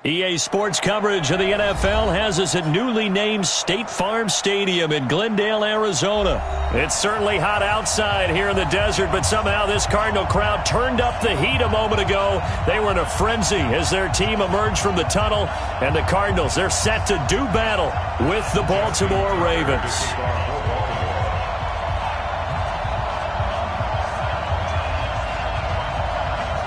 EA Sports coverage of the NFL has us at newly named State Farm Stadium in Glendale, Arizona. It's certainly hot outside here in the desert, but somehow this Cardinal crowd turned up the heat a moment ago. They were in a frenzy as their team emerged from the tunnel, and the Cardinals, they're set to do battle with the Baltimore Ravens.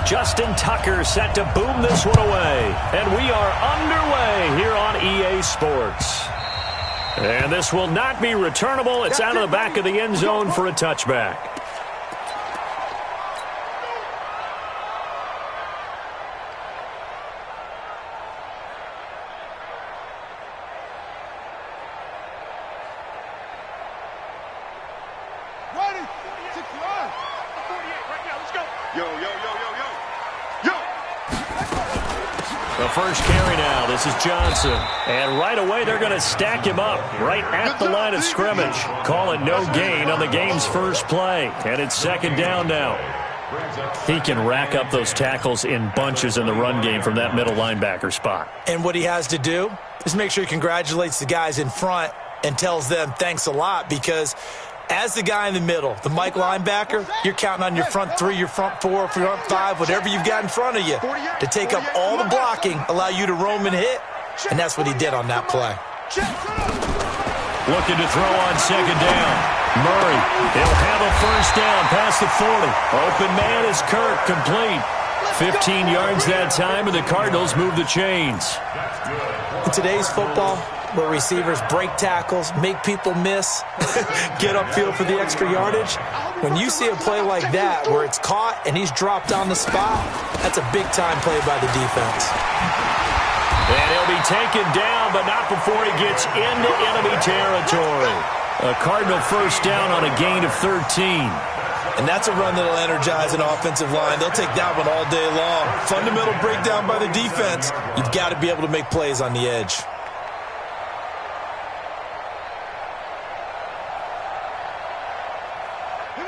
Justin Tucker set to boom this one away. And we are underway here on EA Sports. And this will not be returnable. It's out of the back of the end zone for a touchback. First carry now. This is Johnson. And right away, they're going to stack him up right at the line of scrimmage. Call it no gain on the game's first play. And it's second down now. He can rack up those tackles in bunches in the run game from that middle linebacker spot. And what he has to do is make sure he congratulates the guys in front and tells them thanks a lot, because as the guy in the middle, the Mike linebacker, you're counting on your front three, your front four, front five, whatever you've got in front of you to take up all the blocking, allow you to roam and hit, and that's what he did on that play. Looking to throw on second down. Murray, he'll have a first down past the 40. Open man is Kirk, complete. 15 yards that time, and the Cardinals move the chains. In today's football, where receivers break tackles, make people miss, get upfield for the extra yardage, when you see a play like that where it's caught and he's dropped on the spot, that's a big-time play by the defense. And he'll be taken down, but not before he gets into enemy territory. A Cardinal first down on a gain of 13. And that's a run that'll energize an offensive line. They'll take that one all day long. Fundamental breakdown by the defense. You've got to be able to make plays on the edge.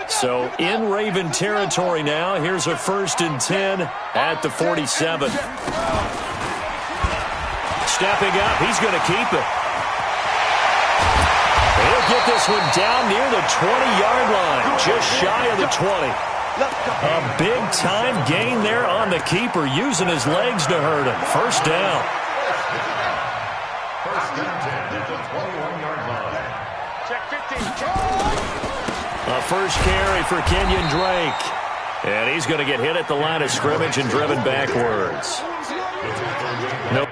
So in Raven territory now. Here's a 1st and 10 at the 47. Stepping up, he's going to keep it. He'll get this one down near the 20-yard line, just shy of the 20. A big-time gain there on the keeper, using his legs to hurt him. First down. First and 10 at the 21-yard line. Check 15. A first carry for Kenyon Drake. And he's going to get hit at the line of scrimmage and driven backwards. Nope.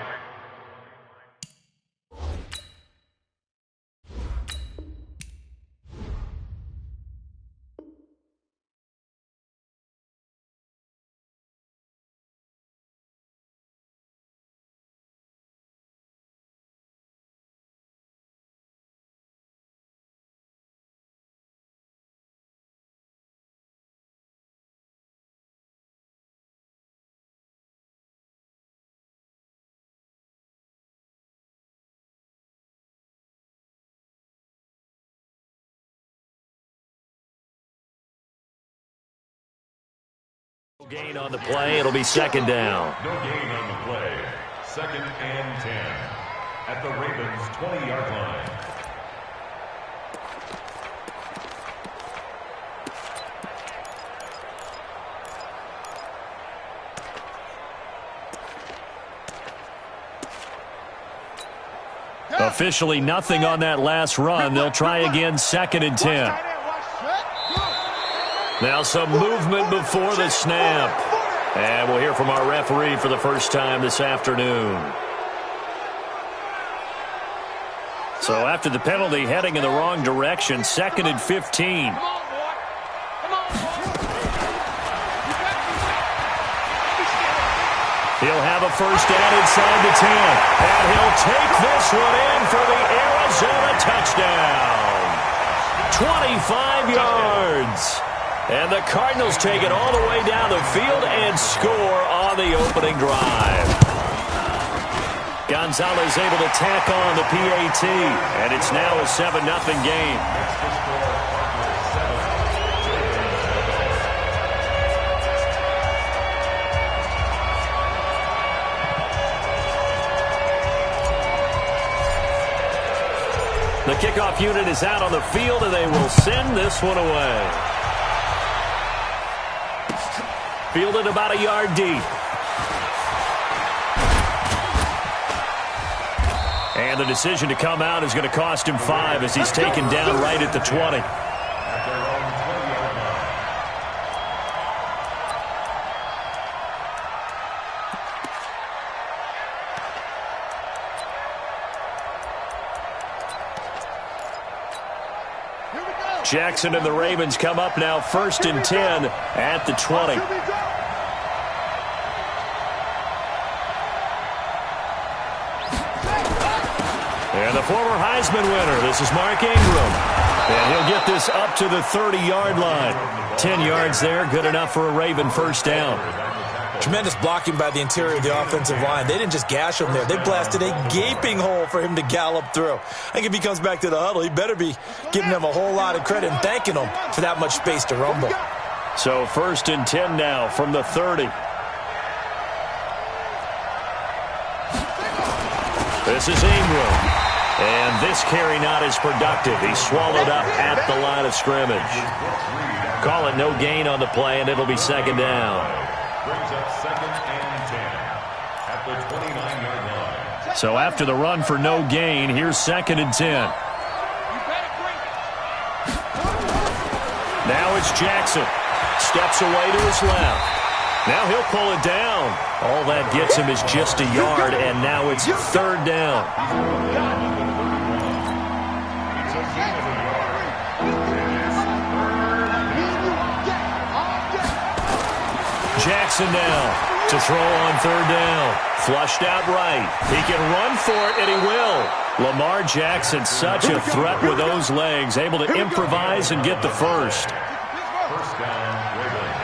Gain on the play. It'll be second down. No gain on the play. Second and 10 at the Ravens' 20-yard line. Officially nothing on that last run. They'll try again, 2nd and 10. Now some movement before the snap. And we'll hear from our referee for the first time this afternoon. So after the penalty, heading in the wrong direction, 2nd and 15. He'll have a first down inside the 10. And he'll take this one in for the Arizona touchdown. 25 yards. And the Cardinals take it all the way down the field and score on the opening drive. Gonzalez able to tack on the PAT, and it's now a 7-0 game. The kickoff unit is out on the field, and they will send this one away. Fielded about a yard deep. And the decision to come out is going to cost him 5 as he's taken down right at the 20. Jackson and the Ravens come up now 1st and 10 at the 20. And the former Heisman winner, this is Mark Ingram. And he'll get this up to the 30-yard line. 10 yards there, good enough for a Raven first down. Tremendous blocking by the interior of the offensive line. They didn't just gash him there. They blasted a gaping hole for him to gallop through. I think if he comes back to the huddle, he better be giving them a whole lot of credit and thanking them for that much space to rumble. So 1st and 10 now from the 30. This is Ingram. And this carry not as productive. He's swallowed up at the line of scrimmage. Call it no gain on the play, and it'll be 2nd down. Brings up 2nd and 10 at the 29-yard line. So after the run for no gain, here's 2nd and 10. Now it's Jackson. Steps away to his left. Now he'll pull it down. All that gets him is just a yard, and now it's 3rd down. Jackson now to throw on 3rd down. Flushed out right. He can run for it, and he will. Lamar Jackson, such a threat with those legs, able to improvise and get the first. First down, Ravens.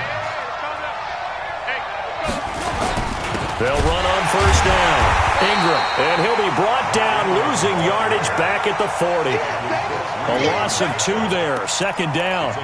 They'll run on 1st down. Ingram, and he'll be brought down, losing yardage back at the 40. A loss of 2 there, 2nd down.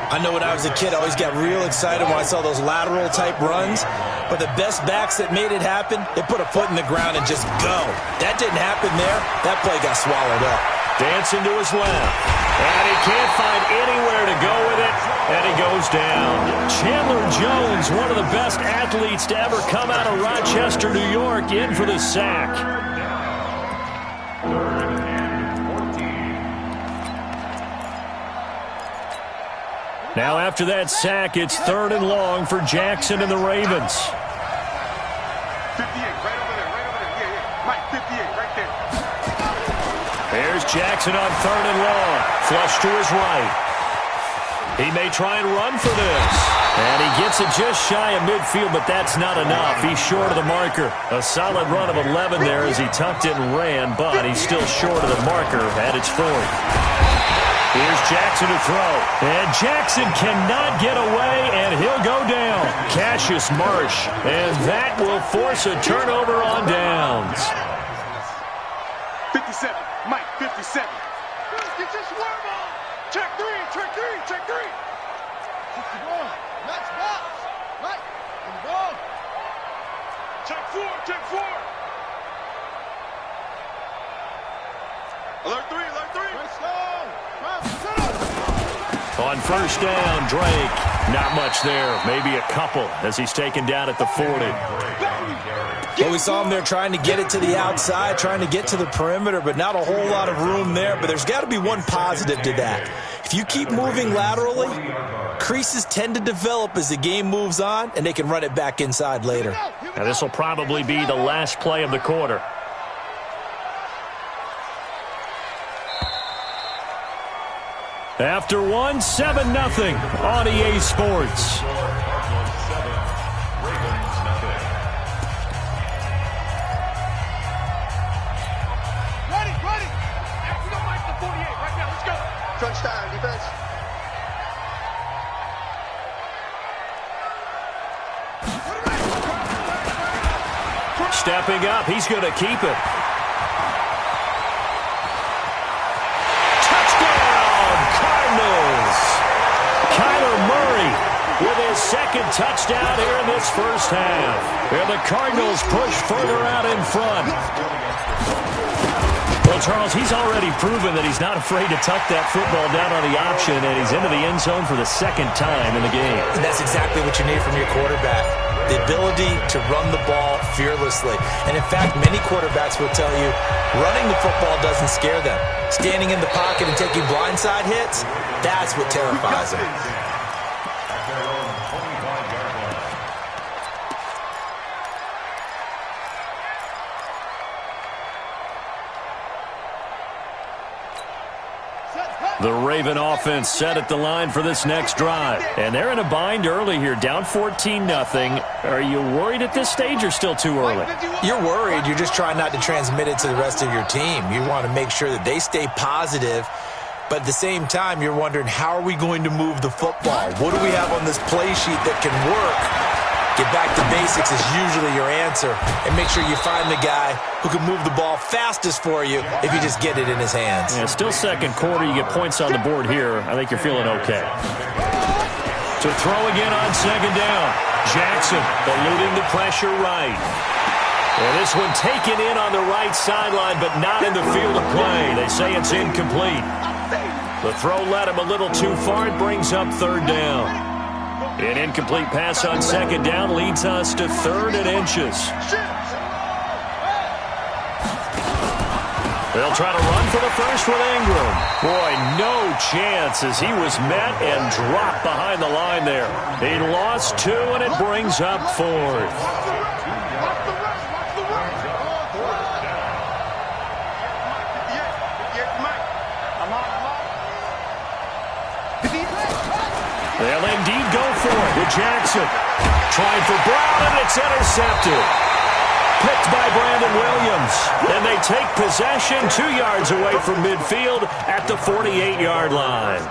I know when I was a kid, I always got real excited when I saw those lateral-type runs. But the best backs that made it happen, they put a foot in the ground and just go. That didn't happen there. That play got swallowed up. Dancing to his left. And he can't find anywhere to go with it. And he goes down. Chandler Jones, one of the best athletes to ever come out of Rochester, New York, in for the sack. Now after that sack, it's 3rd and long for Jackson and the Ravens. 58, right over there, right over there. Yeah. Mike, 58, right there. There's Jackson on 3rd and long. Flush to his right. He may try and run for this. And he gets it just shy of midfield, but that's not enough. He's short of the marker. A solid run of 11 there as he tucked it and ran, but he's still short of the marker at its 40. Here's Jackson to throw. And Jackson cannot get away, and he'll go down. Cassius Marsh. And that will force a turnover on downs. 57, Mike, 57. Get your swerve on. Check 3, check 3, check 3. Keep the ball. Next box. Mike, in the ball. Check 4, check 4. Alert 3, alert 3. Right stone. On 1st down, Drake. Not much there. Maybe a couple as he's taken down at the 40. Well, we saw him there trying to get it to the outside, trying to get to the perimeter, but not a whole lot of room there. But there's got to be one positive to that. If you keep moving laterally, creases tend to develop as the game moves on, and they can run it back inside later. Now this will probably be the last play of the quarter. After 1, 7-0 on EA Sports. Ready. After the Mike, the 48, right now, let's go. Crunch time, defense. Stepping up, he's going to keep it. Kyler Murray with his 2nd touchdown here in this first half. And the Cardinals push further out in front. Well, Charles, he's already proven that he's not afraid to tuck that football down on the option, and he's into the end zone for the second time in the game. And that's exactly what you need from your quarterback, the ability to run the ball fearlessly. And, in fact, many quarterbacks will tell you running the football doesn't scare them. Standing in the pocket and taking blindside hits, that's what terrifies them. The Raven offense set at the line for this next drive. And they're in a bind early here, down 14-0. Are you worried at this stage or still too early? You're worried. You're just trying not to transmit it to the rest of your team. You want to make sure that they stay positive. But at the same time, you're wondering, how are we going to move the football? What do we have on this play sheet that can work? Get back to basics is usually your answer. And make sure you find the guy who can move the ball fastest for you if you just get it in his hands. Yeah, still second quarter. You get points on the board here. I think you're feeling okay. To throw again on second down. Jackson eluding the pressure right. And this one taken in on the right sideline, but not in the field of play. They say it's incomplete. The throw led him a little too far. It brings up third down. An incomplete pass on second down leads us to 3rd and inches. They'll try to run for the first with Ingram. Boy, no chance as he was met and dropped behind the line there. He lost 2, and it brings up 4th. They'll indeed go for it with Jackson. Trying for Brown, and it's intercepted. Picked by Brandon Williams. And they take possession 2 yards away from midfield at the 48-yard line.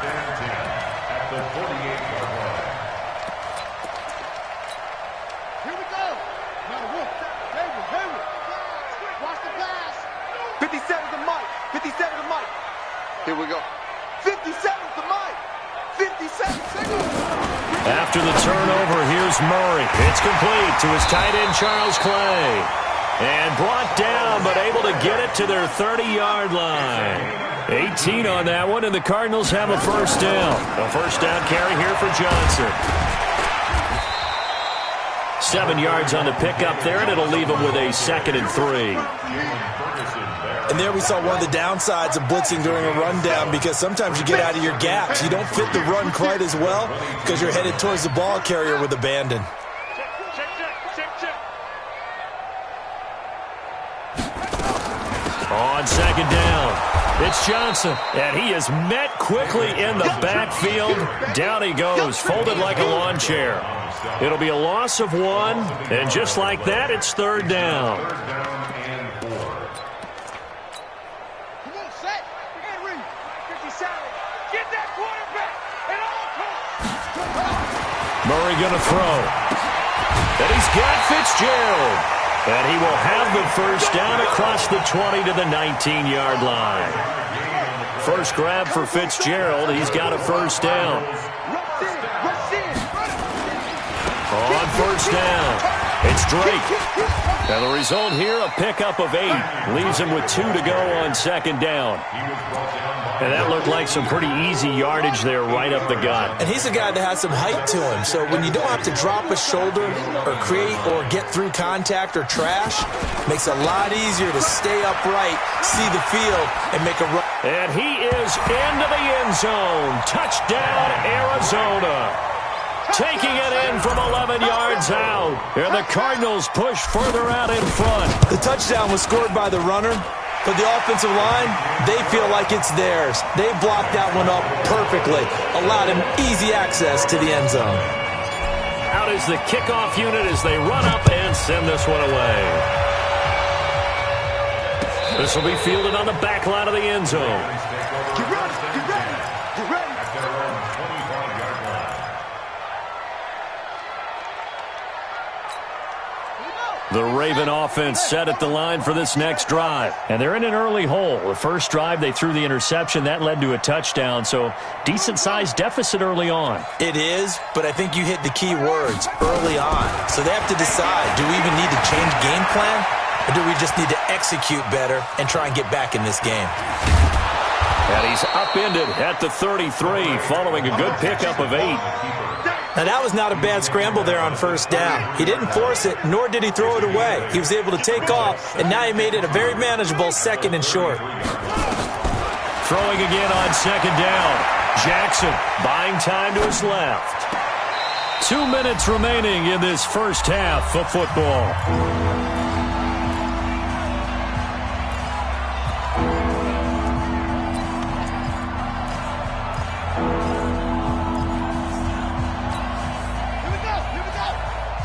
Here we go. Now, Hayward. Watch the pass. 57 to Mike. 57 to Mike. Here we go. 57 to Mike. 57 seconds. After the turnover, here's Murray. It's complete to his tight end, Charles Clay. And brought down, but able to get it to their 30-yard line. 18 on that one, and the Cardinals have a first down. A first down carry here for Johnson. 7 yards on the pickup there, and it'll leave him with a 2nd and 3. And there we saw one of the downsides of blitzing during a rundown, because sometimes you get out of your gaps. You don't fit the run quite as well because you're headed towards the ball carrier with abandon. On second down, it's Johnson, and he is met quickly in the backfield. Down he goes, folded like a lawn chair. It'll be a loss of 1, and just like that, it's 3rd down. Murray going to throw. And he's got Fitzgerald. And he will have the first down across the 20 to the 19-yard line. First grab for Fitzgerald. He's got a first down. On first down, it's Drake. And the result here, a pickup of 8. Leaves him with 2 to go on second down. And that looked like some pretty easy yardage there right up the gut. And he's a guy that has some height to him. So when you don't have to drop a shoulder or create or get through contact or trash, makes it a lot easier to stay upright, see the field, and make a run. And he is into the end zone. Touchdown, Arizona. Taking it in from 11 yards out. And the Cardinals push further out in front. The touchdown was scored by the runner. But the offensive line, they feel like it's theirs. They blocked that one up perfectly, allowed him easy access to the end zone. Out is the kickoff unit as they run up and send this one away. This will be fielded on the back line of the end zone. Get ready, get ready, get ready. The Raven offense set at the line for this next drive. And they're in an early hole. The first drive, they threw the interception. That led to a touchdown, so decent-sized deficit early on. It is, but I think you hit the key words, early on. So they have to decide, do we even need to change game plan? or do we just need to execute better and try and get back in this game? And he's upended at the 33 following a good pickup of 8. Now, that was not a bad scramble there on first down. He didn't force it, nor did he throw it away. He was able to take off, and now he made it a very manageable 2nd and short. Throwing again on 2nd down. Jackson buying time to his left. 2 minutes remaining in this first half of football.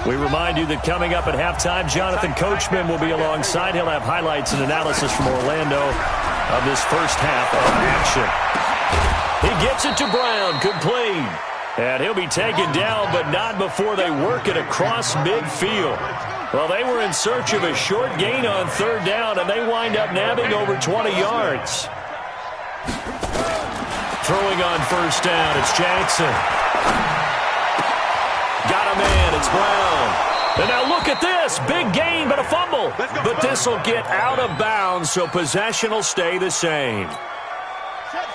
We remind you that coming up at halftime, Jonathan Coachman will be alongside. He'll have highlights and analysis from Orlando of this first half of action. He gets it to Brown, complete. And he'll be taken down, but not before they work it across midfield. Well, they were in search of a short gain on 3rd down, and they wind up nabbing over 20 yards. Throwing on 1st down, it's Jackson. Got a man, it's Brown. And now look at this. Big gain, but a fumble. But this will get out of bounds, so possession will stay the same.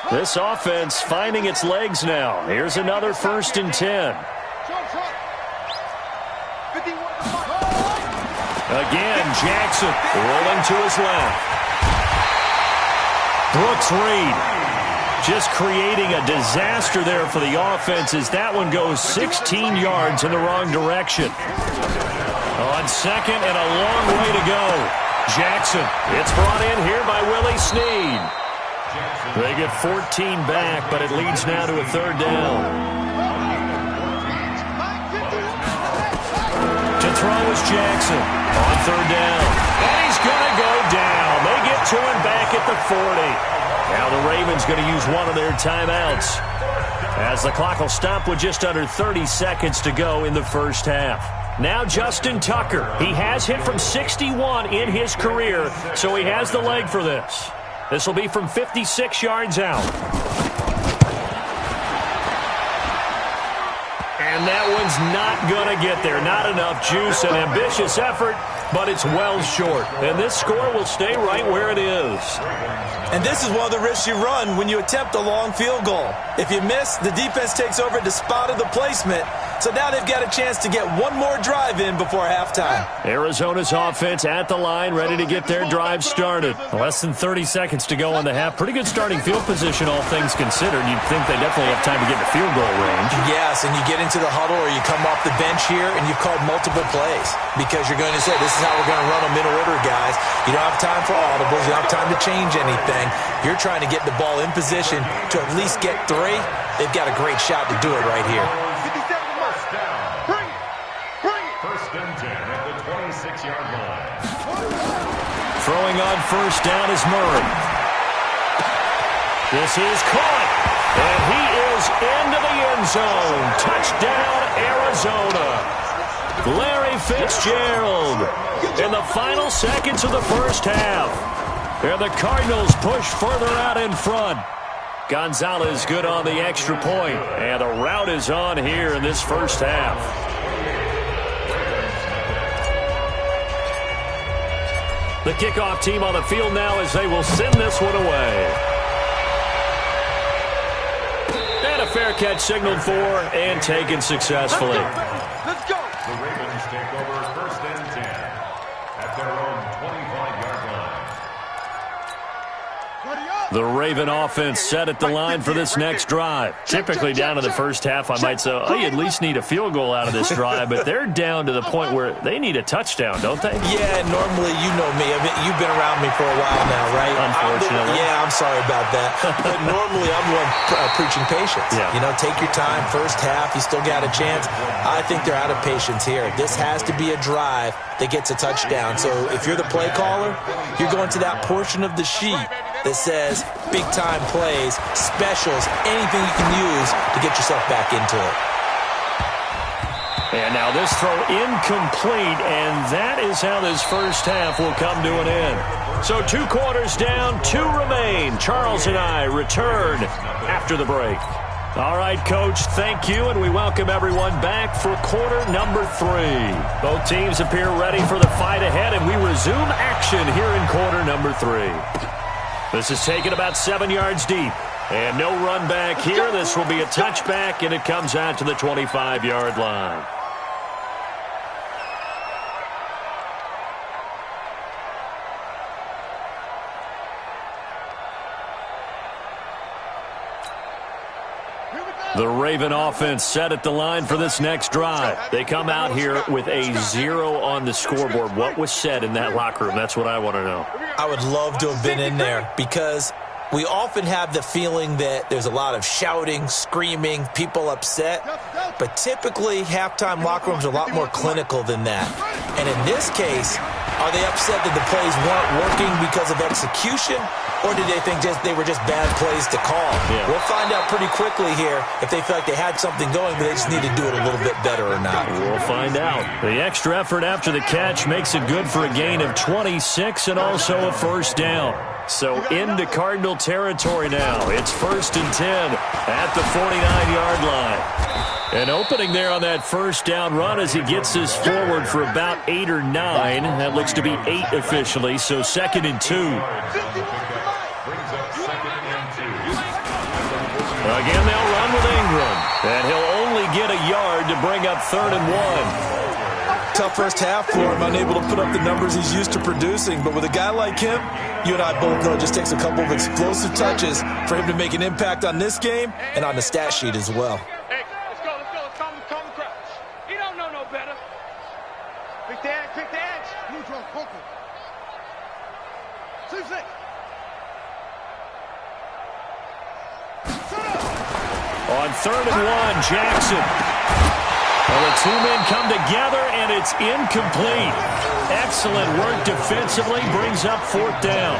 This offense finding its legs now. Here's another 1st and 10. Again, Jackson rolling to his left. Brooks Reed just creating a disaster there for the offense as that one goes 16 yards in the wrong direction. On 2nd and a long way to go. Jackson, it's brought in here by Willie Snead. They get 14 back, but it leads now to a 3rd down. To throw is Jackson on 3rd down. And he's going to go down. They get to him back at the 40. Now the Ravens going to use one of their timeouts as the clock will stop with just under 30 seconds to go in the first half. Now Justin Tucker. He has hit from 61 in his career, so he has the leg for this. This will be from 56 yards out. And that one's not going to get there. Not enough juice. An ambitious effort, but it's well short. And this score will stay right where it is. And this is one of the risks you run when you attempt a long field goal. If you miss, the defense takes over at the spot of the placement. So now they've got a chance to get one more drive in before halftime. Arizona's offense at the line, ready to get their drive started. Less than 30 seconds to go on the half. Pretty good starting field position, all things considered. You'd think they definitely have time to get to field goal range. Yes, and you get into the huddle or you come off the bench here and you've called multiple plays because you're going to say, this is how we're going to run them in order, guys. You don't have time for audibles. You don't have time to change anything. You're trying to get the ball in position to at least get 3. They've got a great shot to do it right here. First and 10 at the 26-yard line. Throwing on 1st down is Murray. This is caught. And he is into the end zone. Touchdown, Arizona. Larry Fitzgerald in the final seconds of the first half. And the Cardinals push further out in front. Gonzalez good on the extra point. And the rout is on here in this first half. The kickoff team on the field now as they will send this one away. And a fair catch signaled for and taken successfully. Let's go. The Ravens take over 1st and 10 at their own 25-yard line. The Raven offense set at the line for this next drive. Typically down to the first half, I might say, oh, you at least need a field goal out of this drive, but they're down to the point where they need a touchdown, don't they? Yeah, normally, you know me. I mean, you've been around me for a while now, right? Unfortunately. I'm sorry about that. But normally, I'm the one preaching patience. Yeah. You know, take your time. First half, you still got a chance. I think they're out of patience here. This has to be a drive that gets a touchdown. So if you're the play caller, you're going to that portion of the sheet that says big-time plays, specials, anything you can use to get yourself back into it. And now this throw incomplete, and that is how this first half will come to an end. So 2 quarters down, 2 remain. Charles and I return after the break. All right, Coach, thank you, and we welcome everyone back for quarter number 3. Both teams appear ready for the fight ahead, and we resume action here in quarter number 3. This is taken about 7 yards deep, and no run back here. This will be a touchback, and it comes out to the 25-yard line. The Raven offense set at the line for this next drive. They come out here with a 0 on the scoreboard. What was said in that locker room? That's what I want to know. I would love to have been in there because we often have the feeling that there's a lot of shouting, screaming, people upset. But typically, halftime locker rooms are a lot more clinical than that. And in this case, are they upset that the plays weren't working because of execution? Or did they think they were just bad plays to call? Yeah. We'll find out pretty quickly here if they feel like they had something going, but they just need to do it a little bit better or not. We'll find out. The extra effort after the catch makes it good for a gain of 26 and also a first down. So into Cardinal territory now. It's 1st and 10 at the 49-yard line. An opening there on that first down run as he gets this forward for about 8 or 9. That looks to be 8 officially, so 2nd and 2. Again, they'll run with Ingram, and he'll only get a yard to bring up 3rd and 1. Tough first half for him, unable to put up the numbers he's used to producing. But with a guy like him, you and I both know it just takes a couple of explosive touches for him to make an impact on this game and on the stat sheet as well. Hey, let's go. Calm the crowd. You don't know no better. Quick the edge. Neutral, focus. 6-6. On 3rd and 1, Jackson. Well, the 2 men come together, and it's incomplete. Excellent work defensively, brings up 4th down.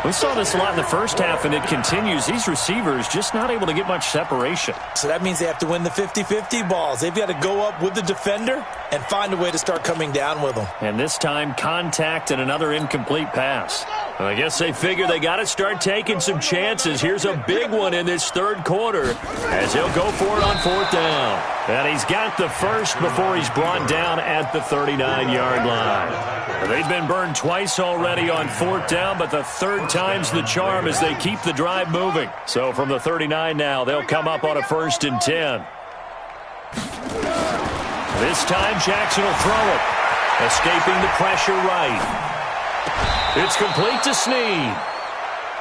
We saw this a lot in the first half, and it continues. These receivers just not able to get much separation. So that means they have to win the 50-50 balls. They've got to go up with the defender and find a way to start coming down with them. And this time, contact and another incomplete pass. I guess they figure they got to start taking some chances. Here's a big one in this 3rd quarter as he'll go for it on 4th down. And he's got the first before he's brought down at the 39-yard line. They've been burned twice already on 4th down, but the 3rd time's the charm as they keep the drive moving. So from the 39 now, they'll come up on a 1st and 10. This time, Jackson will throw it. Escaping the pressure right. It's complete to Snead.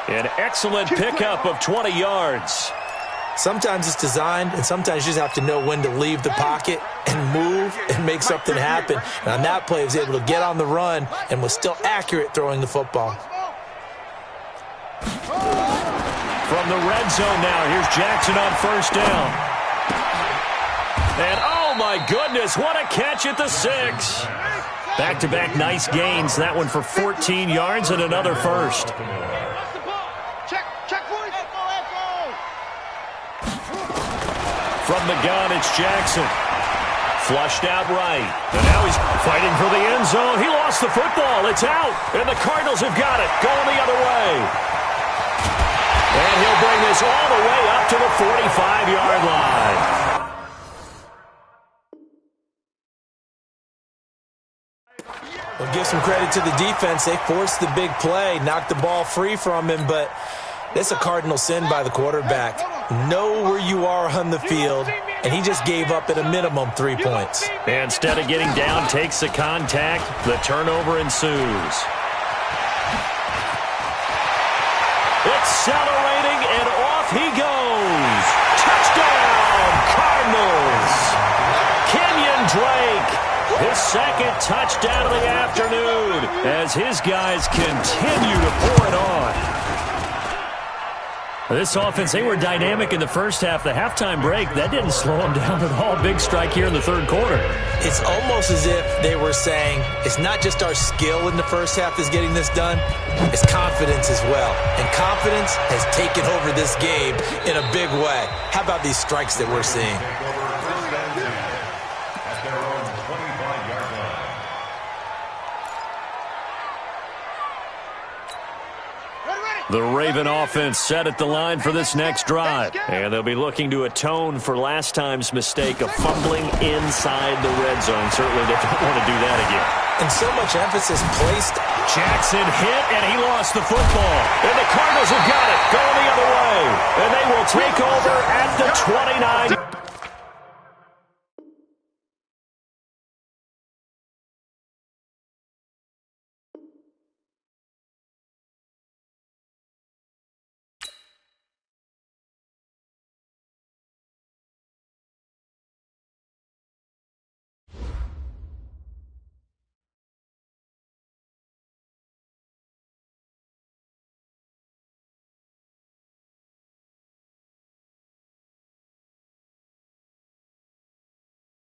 An excellent pickup of 20 yards. Sometimes it's designed, and sometimes you just have to know when to leave the pocket and move and make something happen. And on that play, he was able to get on the run and was still accurate throwing the football. From the red zone now, here's Jackson on 1st down. And oh my goodness, what a catch at the 6. Back-to-back nice gains. That one for 14 yards and another first. From the gun, it's Jackson. Flushed out right. And now he's fighting for the end zone. He lost the football. It's out. And the Cardinals have got it. Going the other way. And he'll bring this all the way up to the 45-yard line. We'll give some credit to the defense. They forced the big play, knocked the ball free from him, but that's a cardinal sin by the quarterback. Know where you are on the field, and he just gave up at a minimum 3 points. And instead of getting down, takes the contact. The turnover ensues. Accelerating, and off he goes. Touchdown, Cardinals. Kenyon Drake. His 2nd touchdown of the afternoon as his guys continue to pour it on. This offense, they were dynamic in the first half. The halftime break, that didn't slow them down at all. Big strike here in the 3rd quarter. It's almost as if they were saying, it's not just our skill in the first half that's getting this done, it's confidence as well. And confidence has taken over this game in a big way. How about these strikes that we're seeing? Ready. The Raven offense set at the line for this next drive. And they'll be looking to atone for last time's mistake of fumbling inside the red zone. Certainly they don't want to do that again. And so much emphasis placed. Jackson hit, and he lost the football. And the Cardinals have got it, going the other way. And they will take over at the 29.